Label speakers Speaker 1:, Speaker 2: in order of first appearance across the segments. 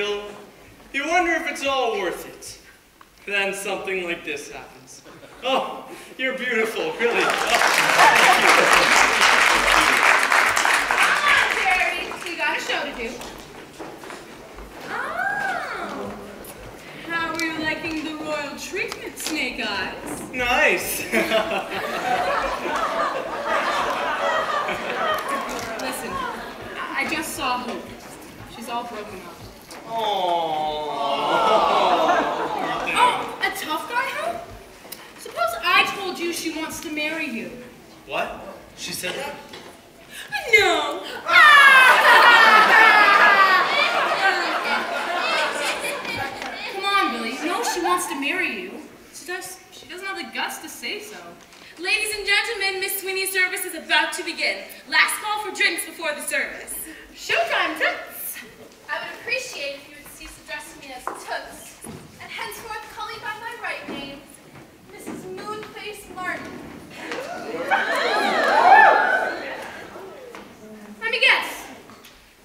Speaker 1: hill. You wonder if it's all worth it. Then something like this happens. Oh, you're beautiful, really. Oh,
Speaker 2: Jerry, we got a show to do. Oh, how are you liking the royal treatment, Snake Eyes?
Speaker 1: nice.
Speaker 2: Listen, I just saw Hope. She's all broken up.
Speaker 1: Aww.
Speaker 2: Oh, a tough guy, Hope? Suppose I told you she wants to marry you.
Speaker 1: What? She said that?
Speaker 2: No. Come on, Billy. You know she wants to marry you. She doesn't have the guts to say so.
Speaker 3: Ladies and gentlemen, Miss Sweeney's service is about to begin. Last call for drinks before the service.
Speaker 2: Showtime, Toots.
Speaker 4: I would appreciate if you would cease addressing me as Toots, and henceforth call me by my right name, Mrs. Moonface Martin.
Speaker 2: Let me guess.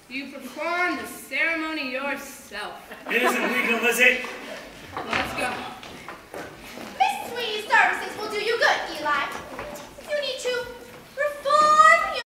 Speaker 2: You perform the ceremony yourself.
Speaker 5: It isn't legal, is it?